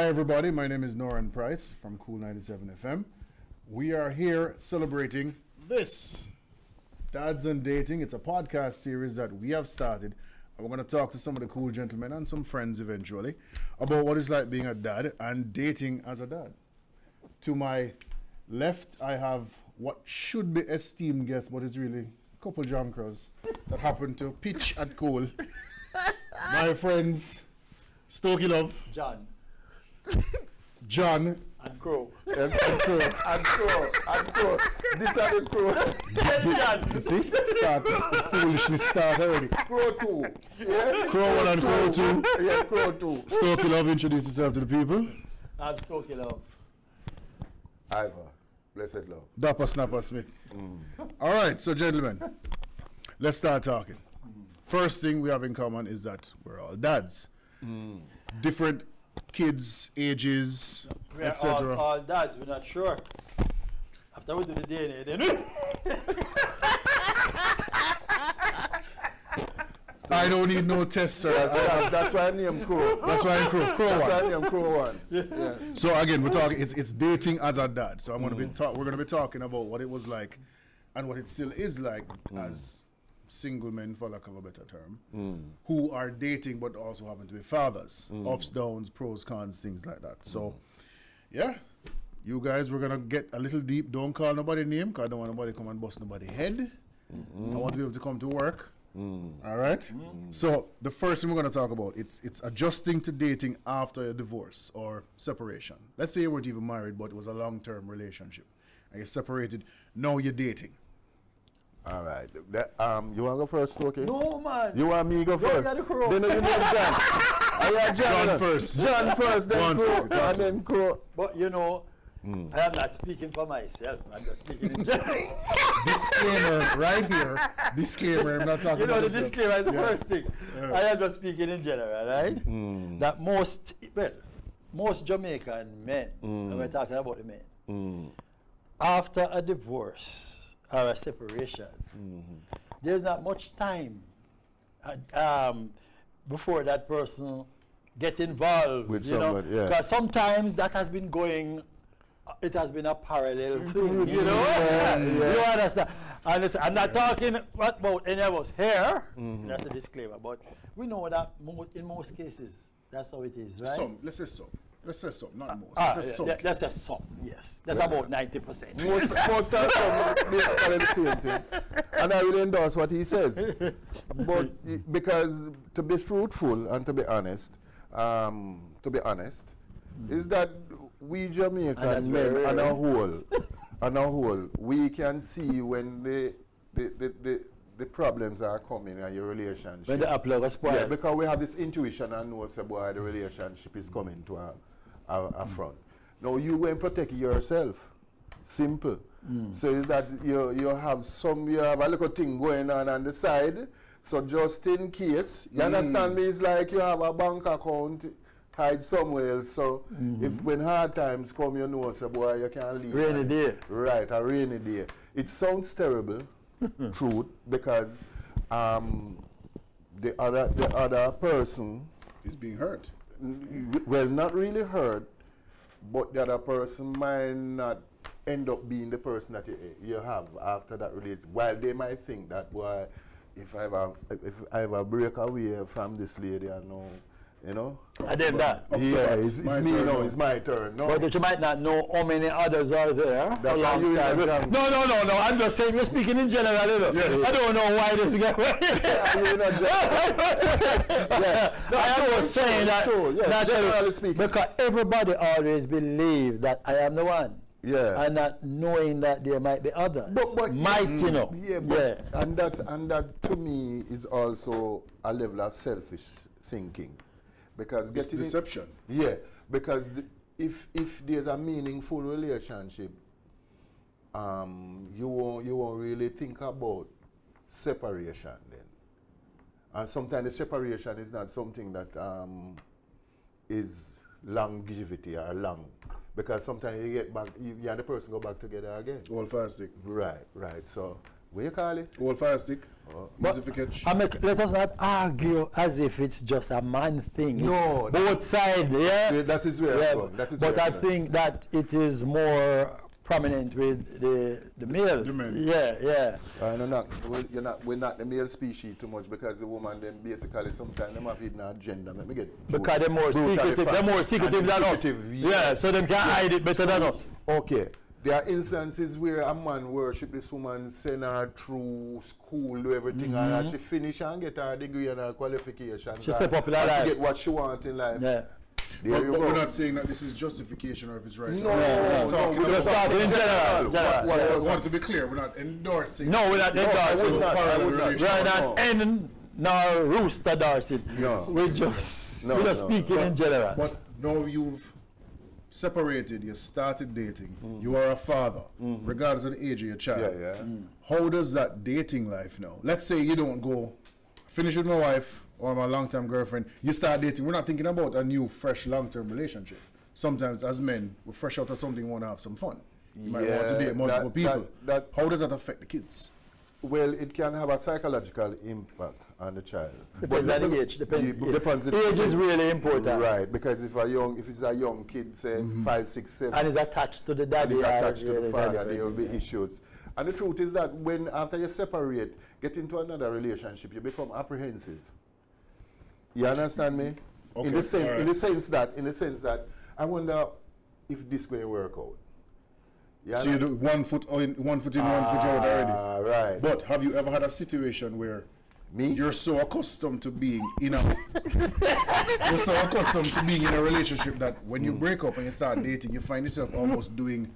Hi everybody, my name is Noran Price from Cool 97 FM. We are here celebrating this, Dads and Dating. It's a podcast series that we have started. And we're going to talk to some of the cool gentlemen and some friends eventually about what it's like being a dad and dating as a dad. To my left, I have what should be esteemed guests, but it's really a couple junkers that happen to pitch at Cool. My friends, Stokey Love. John. And Crow. And Crow. This are the Crow. You see? The foolishness start already. Crow 2. Yeah? Crow 1 and Crow 2. Yeah, Crow 2. Stokey Love, introduce yourself to the people. I'm Stokey Love. Ivor. Blessed Love. Dapper Snapper Smith. All right, so gentlemen, let's start talking. First thing we have in common is that we're all dads. Different kids, ages, etc. All dads, we're not sure. After we do the DNA, then I don't need no tests, sir. That's why I named Crow. That's why I'm Crow. Crow That's why I 1. named Crow 1. Yeah. So again, we're talking. It's dating as a dad. So I'm gonna be we're gonna be talking about what it was like, and what it still is like as single men, for lack of a better term, who are dating but also happen to be fathers. Ups, downs, pros, cons, things like that. So, yeah, you guys, we're gonna get a little deep. Don't call nobody name, because I don't want nobody to come and bust nobody head. I want to be able to come to work. All right. So the first thing we're gonna talk about it's adjusting to dating after a divorce or separation. Let's say you weren't even married, but it was a long-term relationship, and you separated. Now you're dating. All right. You want to go first, Stokey? no, man. You want me to go first? you're the Crow. Then you name John. John first. John first, then Crow, and then Crow. But you know, I am not speaking for myself. I'm just speaking in general. Disclaimer right here. Disclaimer. I'm not talking You know, about the myself. disclaimer is the Yeah. first thing. I am just speaking in general, right? That most Jamaican men, and we're talking about the men, after a divorce or a separation, there's not much time before that person get involved With you know, somebody, yeah. because sometimes that has been going. It has been a parallel thing, you know. You understand? And listen, I'm not talking about any of us here. That's a disclaimer, but we know that in most cases that's how it is, right? Some. Let's say some. Let's say some, not most. Let's say some. That's a some. Yes, that's about 90%. Most of them basically the same thing. And I will endorse what he says. But because to be truthful and to be honest, is that we Jamaican men on a whole, we can see when the problems are coming in your relationship. When the apple was spoiled. Yeah, because we have this intuition and know say, boy, the relationship is coming to a front. Now you go and protect yourself. Simple. So is that you have a little thing going on the side. So just in case, you understand me, it's like you have a bank account hide somewhere else. So if when hard times come, you know, say, boy, you can't leave. Rainy day. Right, a rainy day. It sounds terrible, truth, because the other person Is being hurt. well, not really hurt, but the other person might not end up being the person that you have after that relationship. While they might think that, boy, if I ever break away from this lady, I know, you know. And then that. Yeah, it's me turn now. now. It's my turn. No. But you might not know how many others are there. That Alongside. you have- No. I'm just saying, we're speaking in general. You know? Yes. I don't know why this guy. You're not I am just saying that. So, yeah, naturally, generally speaking. because everybody always believes that I am the one. Yeah. And not knowing that there might be others. But might, you know. Yeah, and that to me is also a level of selfish thinking, because It's getting deception. Yeah, because if there's a meaningful relationship, you won't really think about separation then, and sometimes the separation is not something that is longevity or long. Because sometimes you get back, you and the person go back together again. All fasting. Right. So What you call it? Old fire stick. But let us not argue as if it's just a man thing. No, it's both sides, yeah. That is where I'm going. That is but I think that it is more prominent with the male. Yeah. We're not the male species too much because the woman them basically sometimes them have hidden agenda. Let me get because they're more secretive. They're more secretive than us. Yeah, so them can hide it better than us. Okay. There are instances where a man worship this woman, send her through school, do everything, and she finish and get her degree and her qualification. She step up in her life. She get what she wants in life. Yeah. But we're not saying that this is justification or if it's right. No, we're just talking in general. I want to be clear, we're not endorsing. No, we're not endorsing. We're not ending nor rooster dancing. No. We're just speaking in general. But now you've separated, you started dating, you are a father, regardless of the age of your child. How does that dating life now? Let's say you don't go finish with my wife or my long-term girlfriend, you start dating. We're not thinking about a new, fresh, long-term relationship. Sometimes as men, we're fresh out of something, we want to have some fun. You might want to date multiple people. How does that affect the kids? Well, it can have a psychological impact on the child. Depends on the age. Depends. Age is really important. Right, because if it's a young kid, say 5, 6, 7, and is attached to the daddy, attached to the father, there will be issues. And the truth is that after you separate, get into another relationship, you become apprehensive. You understand me? Okay. In the sense that I wonder if this going to work out. So you do one foot in, one foot out already. Right. But have you ever had a situation where you're so accustomed to being in a relationship that when you break up and you start dating, you find yourself almost doing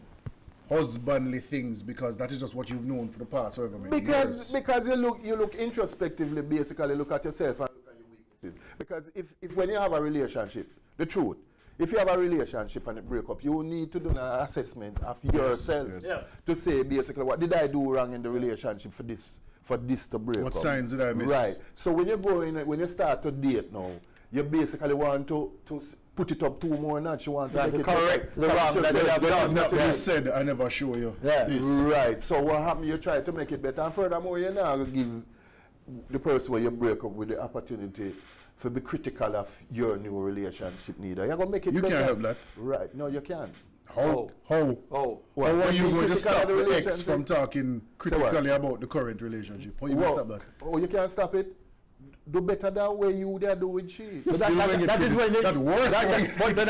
husbandly things because that is just what you've known for the past however many years. Because you look introspectively, basically look at yourself and look at your weaknesses. Because if when you have a relationship, the truth. If you have a relationship and it break up, you need to do an assessment of yourself to say basically what did I do wrong in the relationship for this to break up. What signs did I miss? Right. So when you go in, when you start to date now, you basically want to put it up 2 more notches. You want to make correct the wrong that they have done. You said I never show you. Yeah. Right. So what happened? You try to make it better, and furthermore, you're not going to give the person where you break up with the opportunity to be critical of your new relationship neither. You're going to make it better. You can't help that. Right. No, you can't. How are you going to stop the ex from talking critically about the current relationship? How are you going to stop that? Oh, you can't stop it. Do better than way you there do with she. But that is when that worse. But then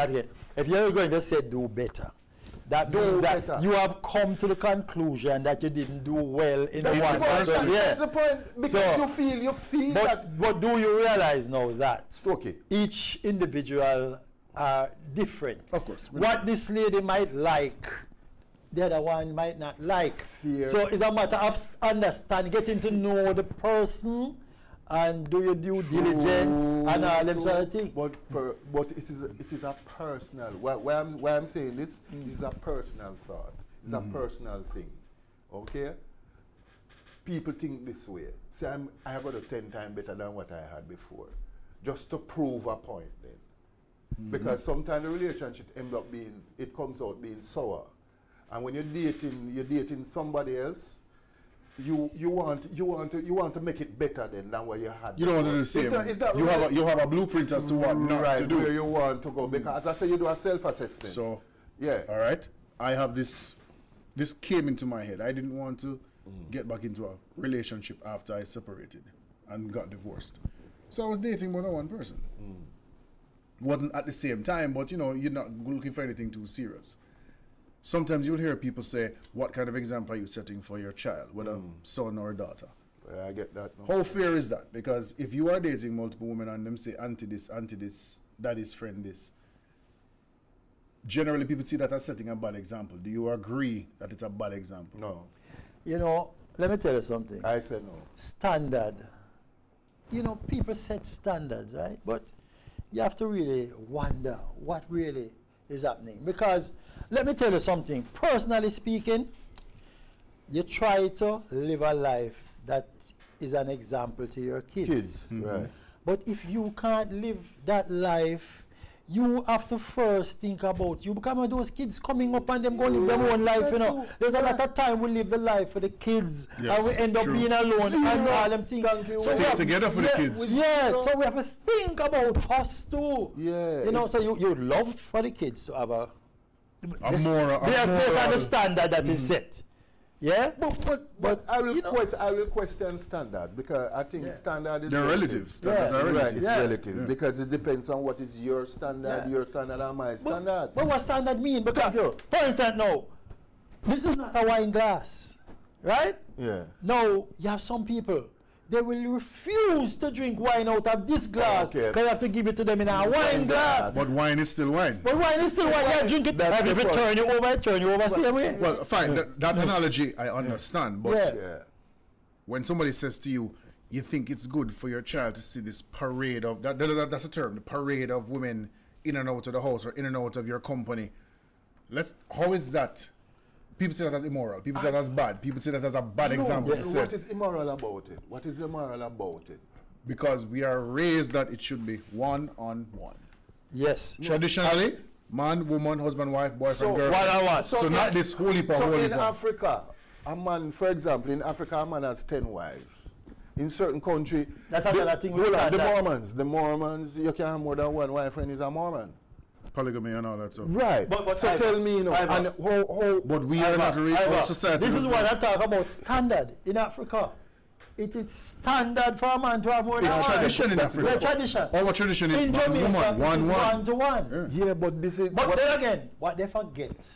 again, if you're going to say do better, that means that you have come to the conclusion that you didn't do well in the one first. That's the point. Because you feel that. But do you realize now that okay, each individual are different? Of course. What this lady might like, the other one might not like. Fear. So it's a matter of understanding, getting to know the person and do your due diligence and all them sort of things. But it is a personal. Why I'm saying this is a personal thought. It's a personal thing. Okay. People think this way. Say I have got a 10 times better than what I had before, just to prove a point. Then, because sometimes the relationship comes out being sour, and when you're dating somebody else. You want to make it better than what you had. You don't want to do the same. You have a bluept as to what not to do. Where you want to go, because as I say, you do a self-assessment. So yeah, all right. I have this. This came into my head. I didn't want to get back into a relationship after I separated and got divorced. So I was dating more than one person. Wasn't at the same time, but you're not looking for anything too serious. Sometimes you'll hear people say, what kind of example are you setting for your child, whether son or daughter? I get that. No. How fair is that? Because if you are dating multiple women and them say auntie this, daddy's friend this, generally people see that as setting a bad example. Do you agree that it's a bad example? No. Let me tell you something. I say no. Standard. People set standards, right? But you have to really wonder what really is happening. Because let me tell you something. Personally speaking, you try to live a life that is an example to your kids. Right. But if you can't live that life, you have to first think about you become those kids coming up and them going to live their own life, you know. There's a lot of time we live the life for the kids, and we end up being alone and all them things. So stay together for the kids. Yeah, so we have to think about us too. Yeah. You know, so you would love for the kids to have a moral. There's a standard that is set. Yeah, but I will question standards, because I think standard is they're relative. Standards are relative. Right, it's relative because it depends on what is your standard, your standard and my standard. But what standard mean? Because for instance, now this is not a wine glass, right? Yeah. Now you have some people, they will refuse to drink wine out of this glass because you have to give it to them in a wine glass. But wine is still wine. But wine is still wine. Yeah, drink it. If it turn you over, same way. Well, fine. That analogy I understand, but when somebody says to you, you think it's good for your child to see this parade of that's a term, the parade of women in and out of the house or in and out of your company. How is that? People say that as immoral. People say that as bad. People say that as a bad example. What is immoral about it? What is immoral about it? Because we are raised that it should be one-on-one. Yes. Traditionally, man, woman, husband, wife, boyfriend, girl. One-on-one. So not this holy power. So in Africa, a man, for example, in Africa, a man has 10 wives. In certain country, that's another thing. The Mormons, you can have more than one wife when he's a Mormon. Polygamy and all that stuff. Right. But so tell me, you know, and how but we are not real society. This is what I talk about standard in Africa. It is standard for a man to have more than one. It's tradition in Africa. Yeah, tradition. Our tradition is in Jamaica, one to one. Yeah, but this is. But then again, what they forget,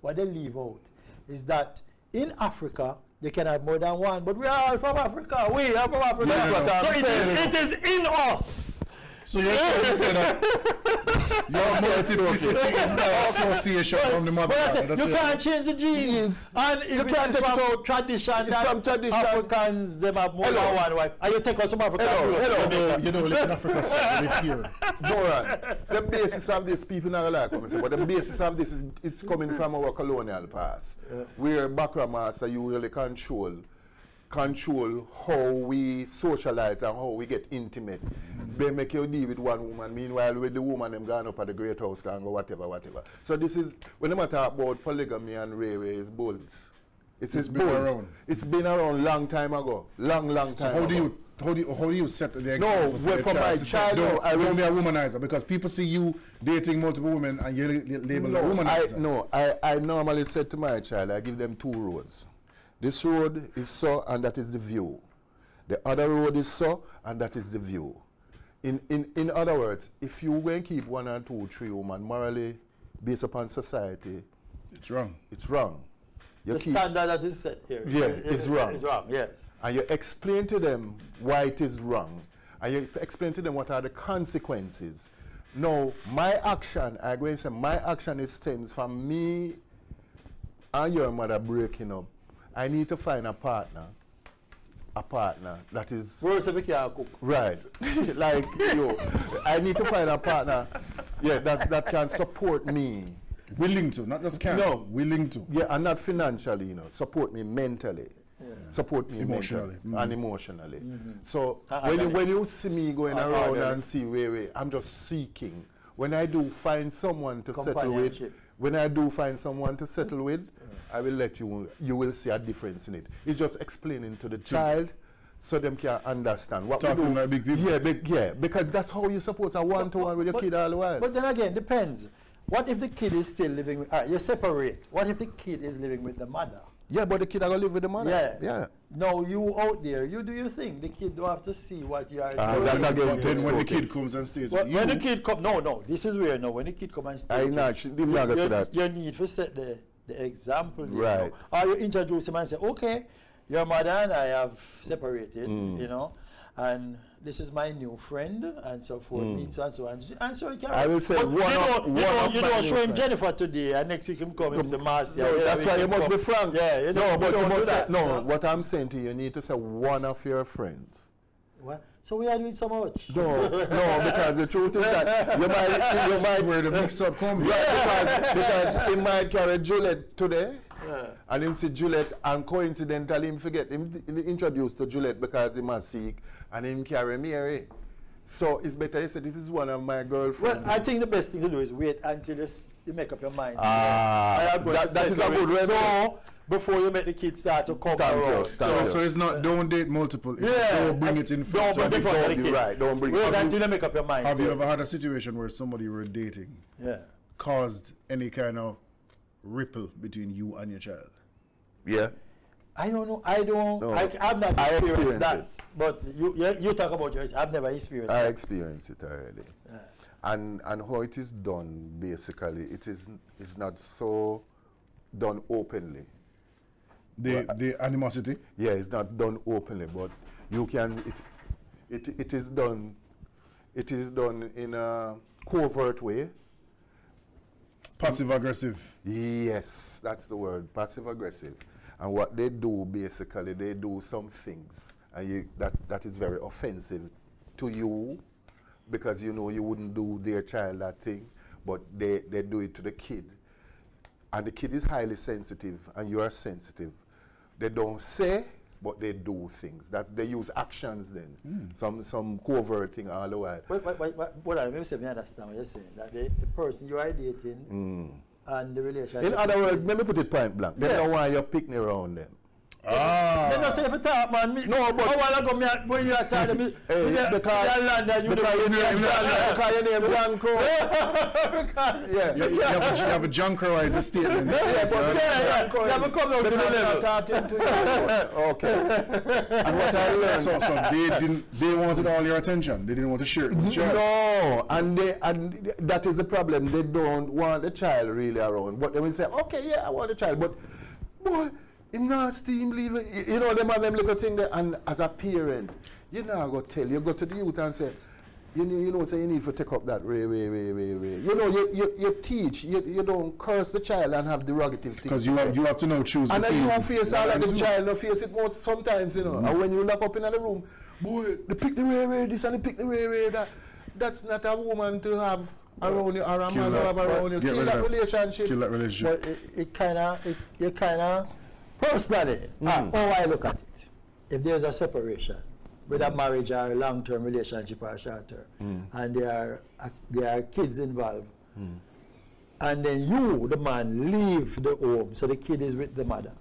what they leave out, is that in Africa, you can have more than one, but we are all from Africa. We are from Africa. That's what I'm saying. It is in us. So you're trying to say that your multiplicity is not association from the mother. You can't change the genes. And if you can't take out tradition, Africans, them have more than one wife. And you take out some Africans. Hello. You know, live in Africa, so they live here. Goran, the basis of this, people not like what I say, but the basis of this is it's coming from our colonial past. Where Bakramaster, you really control how we socialize and how we get intimate. They make you deal with one woman, meanwhile with the woman them gone up at the great house and go whatever. So this is, when they talk about polygamy and ray is bulls. It's been around. It's been around long time ago. Long time ago. How do you set the example for my child? Don't be a womanizer, because people see you dating multiple women and you label a womanizer. I normally say to my child, I give them 2 roads. This road is so, and that is the view. The other road is so, and that is the view. In other words, if you go and keep 1 or 2, 3 women morally based upon society, it's wrong. It's wrong. The standard that is set here. Yeah, it's wrong. It's wrong, yes. And you explain to them why it is wrong. And you explain to them what are the consequences. Now, my action, I'm going to say my action stems from me and your mother breaking up. I need to find a partner that is... Worse if you can't cook. Right. Like, I need to find a partner that can support me. Willing to, not just can. No. Willing to. Yeah, and not financially, support me mentally. Support me emotionally. And emotionally. So when you see me going around and see where I'm just seeking. When I do find someone to settle with, I will let you will see a difference in it. It's just explaining to the child so them can understand what Talking we do. like big people. Yeah, because that's how you're supposed to one-to-one with your kid all the while. But then again, depends. What if the kid is still living with, you separate. What if the kid is living with the mother? Yeah, but the kid are going to live with the mother. Yeah. No, you out there, you do your thing. The kid don't have to see what you are doing. Then when the kid comes and stays with you. When the kid comes, no, this is where, when the kid comes and stays with you, you need to set the example. Right. Or you introduce him and say, okay, your mother and I have separated, and this is my new friend, and so forth, meet so and so. And so I will say, you don't show him Jennifer today, and next week him come and say, Marcia. No, that's why you must be frank. Yeah, what I'm saying to you, you need to say one of your friends. What? So we are doing so much? No, because the truth is that you might where the mix-up comes. Because he might carry Juliet today. And him see Juliet, and coincidentally him forget him introduced to Juliet because he must seek, and him carry Mary. So it's better you say, this is one of my girlfriends. Well, I think the best thing to do is wait until you make up your mind. That is a good remedy. So, before you make the kids start to come around. So it's not, don't date multiple. Don't bring it in front of the kid. Right, don't bring it. Wait until you make up your mind. Have you ever had a situation where somebody you were dating caused any kind of ripple between you and your child? Yeah. I don't know. I've not experienced that. But you talk about yours. I've never experienced that. I experienced it already. Yeah. And how it is done, basically, it's not so done openly. The animosity? Yeah, it's not done openly, but you can, it is done in a covert way. Passive aggressive. Yes, that's the word, passive aggressive. And what they do, basically, they do some things and that is very offensive to you, because you know you wouldn't do their child that thing, but they do it to the kid. And the kid is highly sensitive and you are sensitive. They don't say, but they do things. That they use actions then. Some covert thing all the while. What I understand what you're saying. That the person you are dating and the relationship. In other words, let me put it point blank. They don't want you picking around them. They don't say if you talk, man. No, but I want to go when you are talking to me. Because your name John Crow. You have a John Crow as a statement. You have to come down to the level. Talking to you. Okay. And what I learned, so they wanted all your attention. They didn't want to share it with the child. No, and that is the problem. They don't want the child really around. But they will say, okay, yeah, I want the child, but boy, him not steam leave it. You know, them have them little thing there, and as a parent, you know, I go tell you go to the youth and say, you know, say you need to take up that way. You know, you teach, you don't curse the child and have derogative things. Because you have to know choose. And then you face all of the child, no face it most sometimes, you know. And when you lock up in the room, boy, they pick the way this and they pick the way that. That's not a woman to have around you, or a man to have around you. Kill that relationship. Kill that relationship. But it kind of personally, how I look at it, if there's a separation with a marriage or a long-term relationship or a short-term, and there are kids involved, and then you, the man, leave the home, so the kid is with the mother.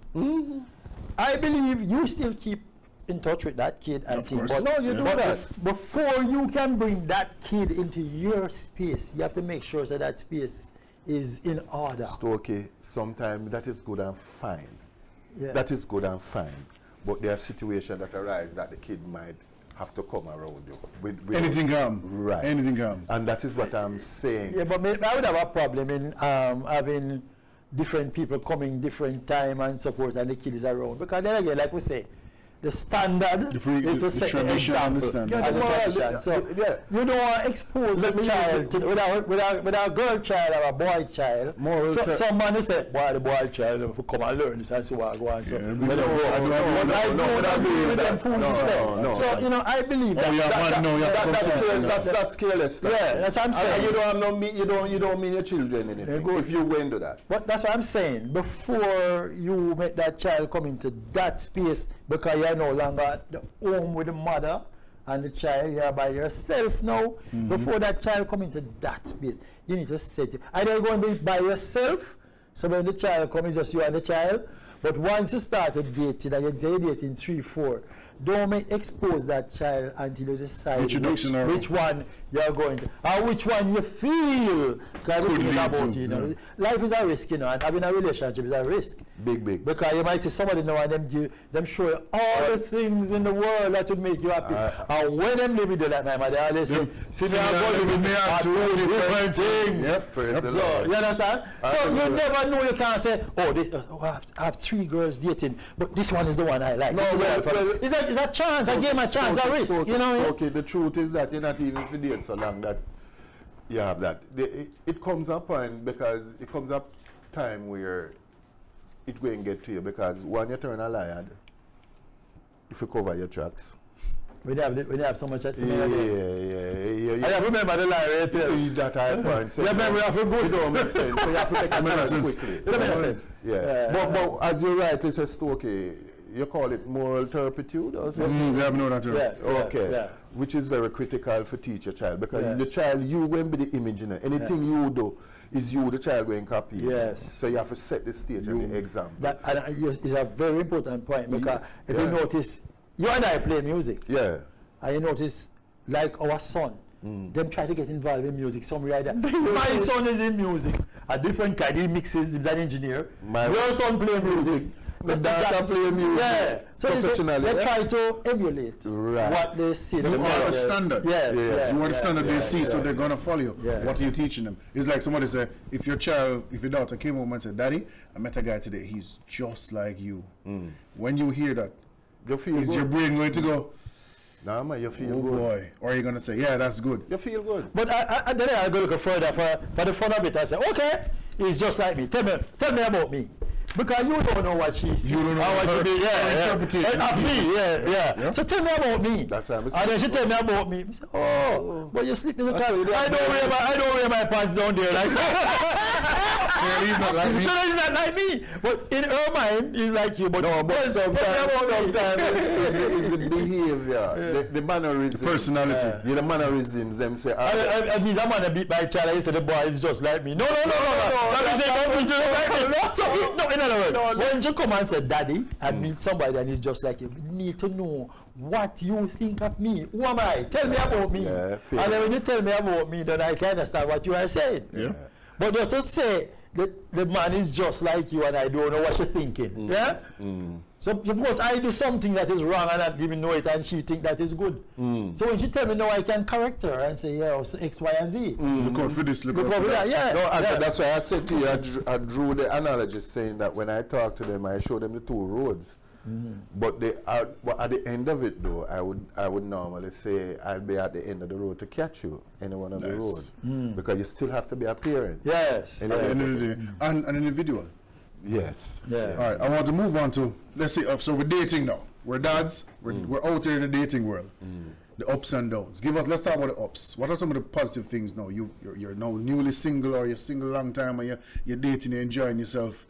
I believe you still keep in touch with that kid and things. But no, you do that. Before you can bring that kid into your space, you have to make sure that that space is in order. Okay, sometimes that is good and fine. Yeah. That is good and fine. But there are situations that arise that the kid might have to come around you. With anything come. Right. Anything come. And that is what I'm saying. Yeah, but I would have a problem in having different people coming different time and support, and the kid is around. Because then again, like we say, the standard is the second example. So you don't want to expose the child to, with a girl child or a boy child. Some man will say, boy, the boy child, if you come and learn this and so I go on. So I don't agree with them foolish stuff. So, you know, I believe that's careless stuff. Yeah, that's what I'm saying. You don't have no you don't mean your children anything if you go into that. But that's what I'm saying. Before you make that child come into that space, because you're no longer at the home with the mother and the child, you're by yourself now. Before that child come into that space, you need to set it. Either you're going to be by yourself, so when the child comes, it's just you and the child. But once you started dating, and you're dating 3, 4, don't expose that child until you decide which one you're going to, or which one you feel. Because everything is about, you know. Life is a risk, you know, and having a relationship is a risk. Big. Because you might see somebody now and them show you all the things in the world that would make you happy. And when them live with you that time, they always say, see me, I'm going with me, I do different things. So, you understand? So you never know, you can't say, oh, I have 3 girls dating, but this one is the one I like. No, it's a chance, I gave my chance, a risk, you know? Okay, the truth is that you're not even for dating so long that you have that. It comes up because it comes up time where it will get to you, because when you turn a liar, if you cover your tracks. When you have so much at Yeah. I remember the lie right there. That I point. Yeah, remember, you have to go. It don't make sense. So you have to take a chance quickly. It don't make sense. Yeah. But as you rightly say, Stokey, you call it moral turpitude or something? Yeah, no, that's right. Okay. Which is very critical for teach a child, because the child, you going to be the image, you know. Anything you do is you, the child, going to copy. Yes. So you have to set the stage and the example. That is a very important point, because if you notice, you and I play music. Yeah. And you notice, like our son, them try to get involved in music somewhere like that. My son is in music. A different kind, he mixes, he's an engineer. Your son play music. So daughter play music. Yeah. So they try to emulate what they see. You are the standard. You are the standard they see, so they're going to follow you. Yeah. What are you teaching them? It's like somebody say, if your daughter came home and said, Daddy, I met a guy today, he's just like you. When you hear that, is your brain going to go, nah, man, you feel good. Boy. Or are you going to say, yeah, that's good. You feel good. But then I go look further for the fun of it. I say, okay, he's just like me. Tell me about me. Because you don't know what she sees. You don't know what she did. Interpretation. Of me, yeah. So tell me about me. That's what I'm saying. And then she tell me about me. I say, oh, but you sleep in the car. I don't wear my pants down there like he's not like me. So he's not like me. But in her mind, he's like you. But no, but sometimes it's the behavior, the mannerisms. The personality. The mannerisms, them say. I mean, I'm going to beat my child. I say, the boy is just like me. No. In other words, when you come and say daddy and meet somebody and he's just like you, you need to know what you think of me. Who am I? Tell me about me. And then when you tell me about me, then I can understand what you are saying. Yeah. But just to say the man is just like you and I don't know what you're thinking. Yeah? So because I do something that is wrong and I don't even know it, and she think that is good. So when she tell me no, I can correct her and say, yeah, X, Y, and Z. Look out for this, look out for that. Yeah. That's why I said to you, I drew the analogy saying that when I talk to them, I show them the two roads. But at the end of it, though, I would normally say I'll be at the end of the road to catch you, any one of the roads, because you still have to be a parent. Yes. At the end of the day, and an individual. Yes. Yeah. All right. I want to move on to, let's see. So we're dating now. We're dads. We're out there in the dating world. The ups and downs. Let's talk about the ups. What are some of the positive things now? You're now newly single, or you're single a long time, or you're dating, you're enjoying yourself.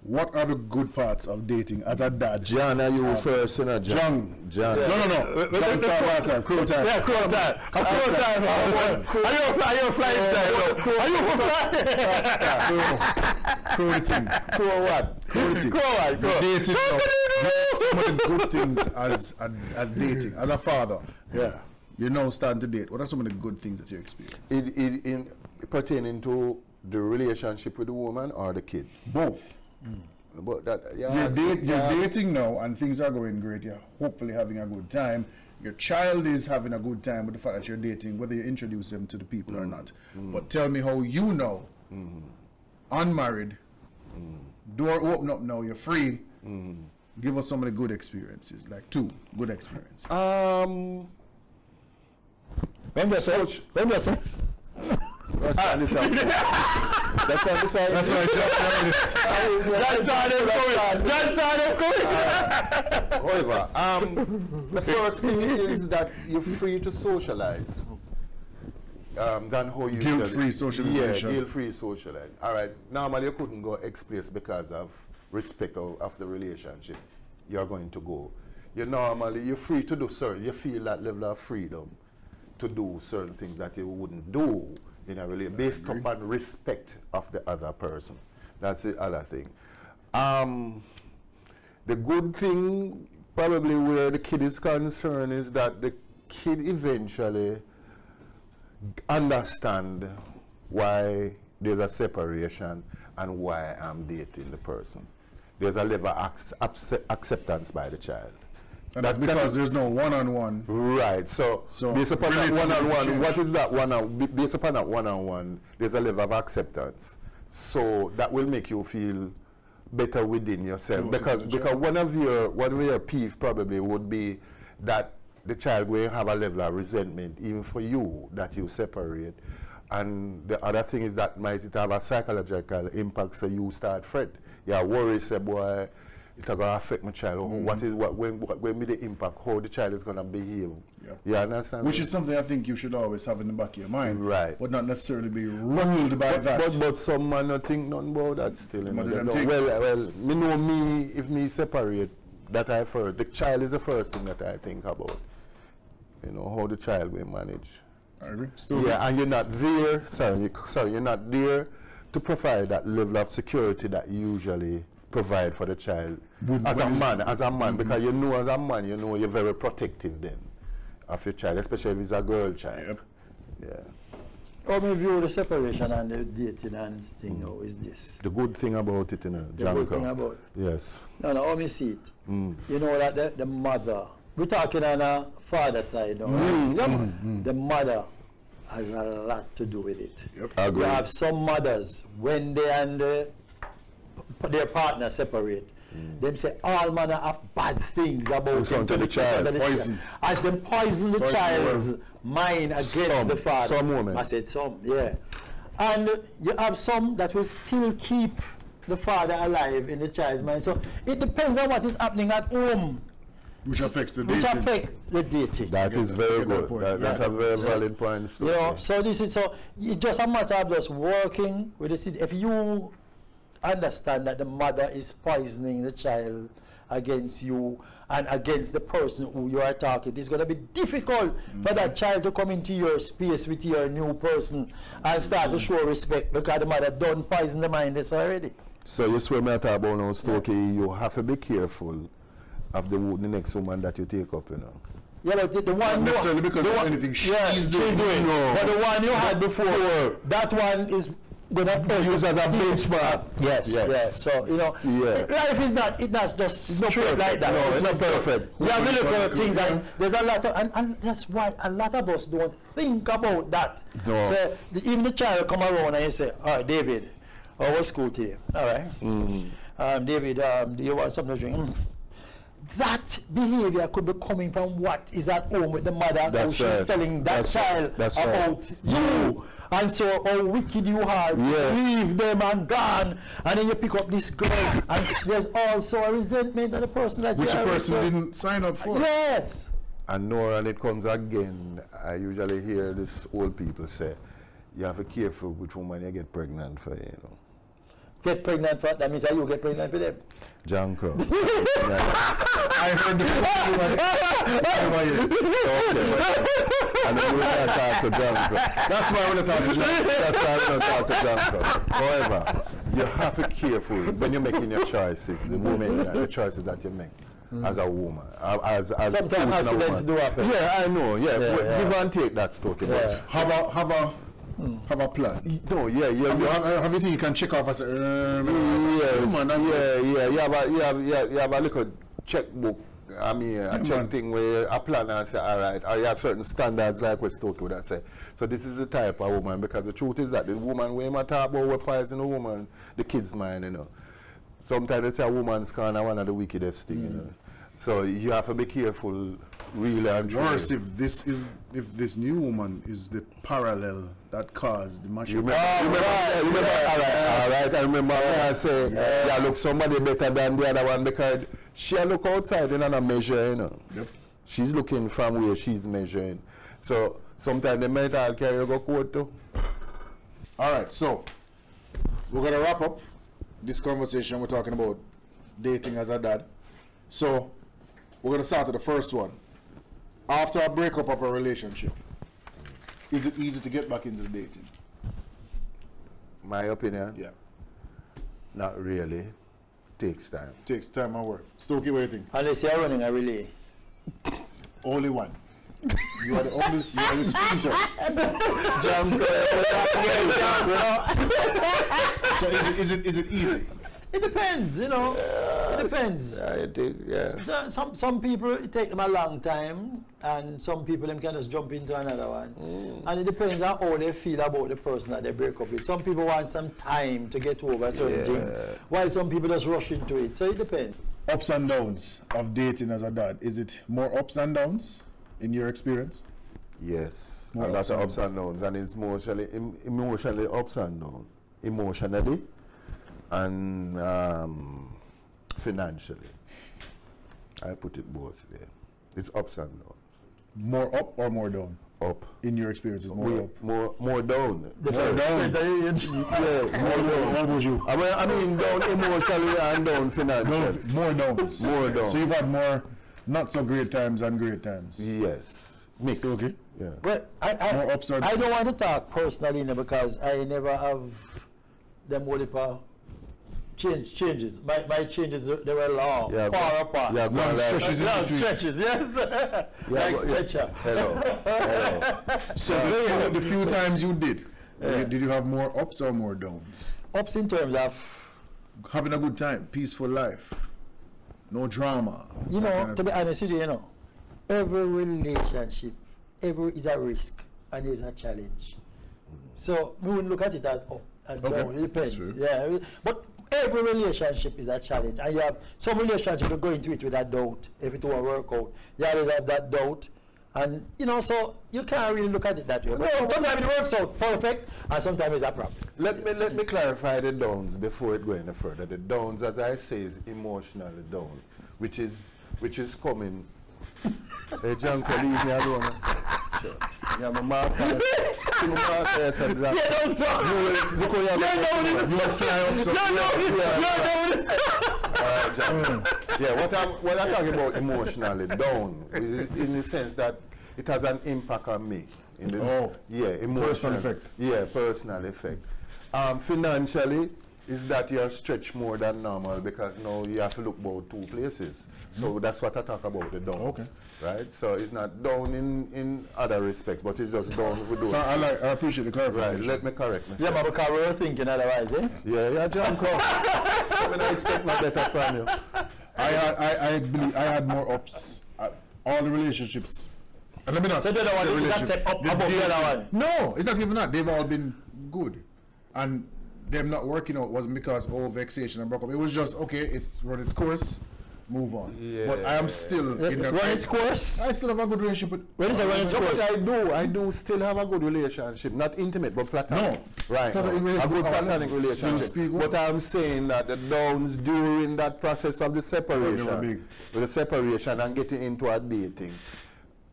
What are the good parts of dating as a dad? John, are you first, you know? John. No. Crow time. Yeah, crow time. Crow time. Are you flying time? Are you flying? Crow the thing. Crow what? Crow. Dating now. Some of the good things as dating, as a father. Yeah. You're now starting to date. What are some of the good things that you experience? In pertaining to the relationship with the woman or the kid? Both. But that, you're dating now and things are going great. You're hopefully having a good time. Your child is having a good time with the fact that you're dating, whether you introduce them to the people or not. But tell me how you know, unmarried, door open up now, you're free. Give us some of the good experiences, like 2 good experiences. When you say? That's why this That's why however, the first thing is that you're free to socialize than how you guilt-free socialization. Yeah, guilt-free socialize. All right. Normally you couldn't go express because of respect of the relationship. You're going to go. You're free to do certain. You feel that level of freedom to do certain things that you wouldn't do in a relationship based upon respect of the other person. That's the other thing. The good thing, probably where the kid is concerned, is that the kid eventually understand why there's a separation and why I'm dating the person. There's a level of acceptance by the child. And that's because there's no one-on-one. Right. So based upon that one-on-one, what is that one-on-one? Based upon that one-on-one, there's a level of acceptance. So that will make you feel better within yourself. Because one of your peeve probably would be that the child will have a level of resentment even for you that you separate. And the other thing is that might it have a psychological impact, so you start fret. You worry, say, boy, it's going to affect my child. When be the impact, how the child is going to behave. Yeah. You understand? Which is something I think you should always have in the back of your mind. Right. But not necessarily be ruled by that. But some man don't think nothing about that still. You know? Well, me know me, if me separate, that I first. The child is the first thing that I think about. You know, how the child will manage. I agree. Yeah, and you're not there, you're not there to provide that level of security that you usually provide for the child as a man, because you know as a man, you know you're very protective then of your child, especially if it's a girl child. Yeah. How me view the separation and the dating and thing now is this? The good thing about it, you know, The good thing about it. Yes. No, how me see it? You know that the mother, we're talking on a father side now, right? The mother has a lot to do with it. Yep. You have some mothers, when they and their partner separate, them say all manner of bad things about him to the child. Poison. As them poison the child's mind against the father. Some women. I said some, yeah. And you have some that will still keep the father alive in the child's mind. So it depends on what is happening at home. Which affects the dating. Which affects the dating. That is very good. That's a very valid point. You know, so this is it's just a matter of just working with the city. If you understand that the mother is poisoning the child against you and against the person who you are talking, it's going to be difficult for that child to come into your space with your new person and start to show respect, because the mother done poison the mind already. So you swear me I talk about now, Stokey, you have to be careful of the next woman that you take up, you know. Yeah, but the one Not necessarily because of anything she's doing. No. But the one you had before, that one is going to use as a benchmark. Yes. So, you know, life is not, it's not just straight like that. No, it's not perfect. You have to look at things, and there's a lot of, and that's why a lot of us don't think about that. No. So, even the child come around and you say, all right, David, how was school today? All right. David, do you want something to drink? That behavior could be coming from what is at home with the mother, who she's telling that child about you. And so how wicked you are, leave them and gone, and then you pick up this girl, and there's also a resentment of the person that which you the person didn't sign up for. Yes. And Nora, and it comes again, I usually hear this old people say, you have to be careful which woman you get pregnant for, you know. Get pregnant for, that means that you get pregnant for them. John Crow. I heard the And then we're going to talk to John Crow. That's why I want to talk to John. That's why I want to talk to John Crow. However, you have to be careful when you're making your choices, the choices that you make as a woman. As sometimes accidents do happen. Yeah, I know. Yeah. Give and take that stuff. Yeah. Have a plan. No, Have you think you can check off as you have a little checkbook. I mean, a check thing where a plan and say, all right, or you have certain standards like what Stokey would have said. So this is the type of woman, because the truth is that the woman, when you talk about what fires in a woman, the kid's mind, you know. Sometimes they say a woman's kind of one of the wickedest things, you know. So you have to be careful, really and truly. Worse if this new woman is the parallel that caused the mashup. Remember, all right, I remember when I say, yeah, look, somebody better than the other one, because she look outside and not measure, you know. Yep. She's looking from where she's measuring. So sometimes they might all carry a quote too. All right, so we're going to wrap up this conversation. We're talking about dating as a dad. So we're going to start with the first one. After a breakup of a relationship, is it easy to get back into dating? My opinion? Yeah. Not really. Takes time. Takes time and work. Stokey, what do you think? Unless you're running a relay. Only one. You are the oldest, you are the sprinter. So is it easy? It depends, you know. It depends. So, some people, it take them a long time, and some people them can just jump into another one. And it depends on how they feel about the person that they break up with. Some people want some time to get over certain things, while some people just rush into it. So it depends. Ups and downs of dating as a dad. Is it more ups and downs in your experience? Yes, a lot of ups and downs, and it's emotionally ups and downs. Emotionally and financially. I put it both there. It's ups and downs. More up or more down? Up. In your experiences, more up? More down. More down? Yeah, more down. What about you? I mean down emotionally and down financially. More downs. More down. So you've had more not so great times and great times. Yes. Mixed. Still okay? Yeah. Well, More ups or I don't want to talk personally, because I never have them whole changes. My changes, they were long, far apart. Yeah, long stretches in long between. stretches, yes. Like stretcher. Hello. So the few times you did you have more ups or more downs? Ups in terms of, Having a good time, peaceful life, no drama. you that know, kind of to be honest with you, every relationship, is a risk and is a challenge. So we wouldn't look at it as up and down. It depends. That's true. Yeah, but every relationship is a challenge, and you have some relationship you go into it with a doubt. If it won't work out, you always have that doubt, and so you can't really look at it that way. But sometimes it works out perfect, and sometimes it's a problem. Let me clarify the downs before it go any further. The downs, as I say, is emotionally down, which is coming. Hey, John, can you leave me alone? Sure. Yeah, my marker. See my marker, yes, and that. Yeah, don't stop. You will fly up so Alright, John. Yeah, what I'm talking about emotionally down is in the sense that it has an impact on me. In this, emotional personal effect. Yeah, personal effect. Financially, is that you're stretched more than normal because now you have to look about two places. So that's what I talk about, the downs. Okay. Right? So it's not down in other respects, but it's just down with those. I appreciate the clarification. Right, let me correct myself. Yeah, but because we were thinking otherwise, eh? Yeah, John, come. I don't expect no better from you. I believe I had more ups. All the relationships. And let me not. So the other one is that step up above the other one. No, it's not even that. They've all been good. And them not working out wasn't because vexation and broke up. It was just okay, it's run its course, move on. Yeah. But I am still in the Run its course? I still have a good relationship with When is it run its course? I do still have a good relationship, not intimate but platonic. No. Right. Platonic A relationship. good platonic Still relationship. speak well. But I'm saying that the downs during that process of the separation, with the separation and getting into a dating,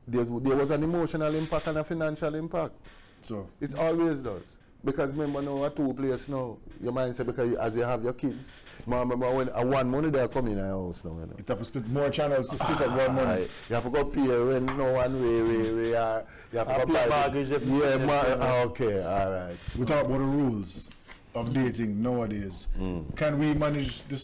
there was an emotional impact and a financial impact. So It always does. Because remember now, a two place now, your mind say because as you have your kids, remember when one money they come in our house now. You know. you have to split more channels to split up one money. You have to go pay rent no one way, you have to go pay mortgage. Okay, all right. We talk about the rules of dating nowadays. Can we manage the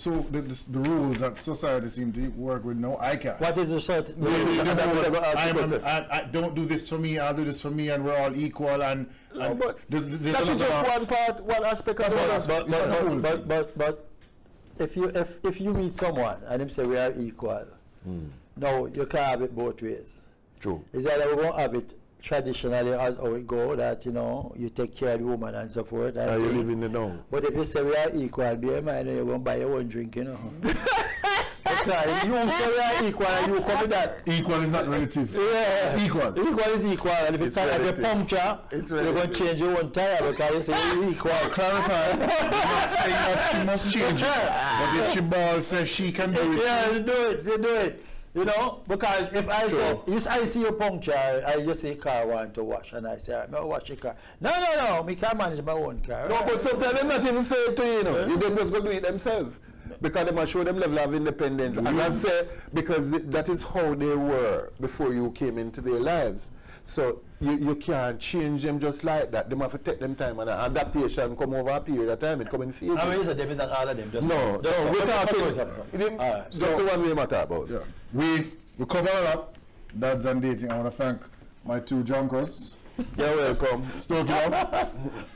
rules that society seem to work with? No, I can't. What is the sort? I don't do this for me, I'll do this for me, and we're all equal. And But there's that's a lot just of- one part, one aspect of it. But if you meet someone and them say we are equal, no, you can't have it both ways. True. Is that we won't have it traditionally as how it go, that you take care of the woman and so forth. And You live in the know. but if you say we are equal, bear in mind you're going to buy your own drink, Because you say we are equal and you come with that. Equal is not relative. Yeah. It's equal. Equal is equal, and if It's it's like a relative. puncture, It's you're going to relative. change your own tire because you say you're equal. Clarify. I'm not saying that she must change it. But if she balls says she can do it. Yeah, you do it. Because if I say, I see your puncture, I just say car want to wash, and I say, all right, I'll wash your car. No, I can't manage my own car. No, but sometimes they not even say it to you, You them just go do it themselves. Because they must show them level of independence. And I say, because that is how they were before you came into their lives. So you can't change them just like that. They have to take them time, and adaptation come over a period of time. It come in phases. I mean, them is not all of them. Just No, we're talking. That's That's the one we matter about. Yeah. We cover a lot. Dads and dating. I want to thank my two junkers. You're welcome. Stoke it off.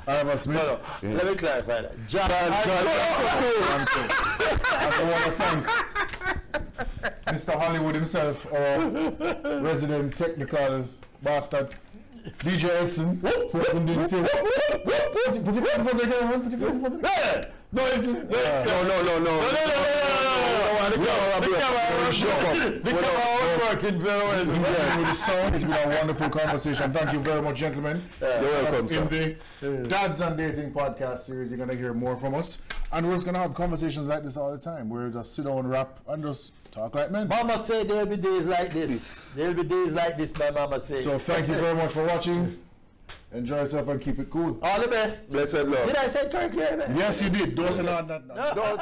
Ivor Smith. No. Let me clarify that. I want to thank Mr. Hollywood himself, our resident technical bastard, DJ Edson, who has been doing the thing. Put your face in front of the camera, put your face in front of the camera. No, Edson. No. camera working very well. With the sound, it's been a wonderful conversation. Thank you very much, gentlemen. You're welcome, sir. In the Dads and Dating podcast series, you're going to hear more from us. And we're just going to have conversations like this all the time. We'll just sit down, rap, and just talk like men. Mama said there'll be days like this. There'll be days like this, my mama said. So thank you very much for watching. Enjoy yourself and keep it cool. All the best. Blessed Lord. Did I say correctly? Yes, you did. Don't say no. Don't.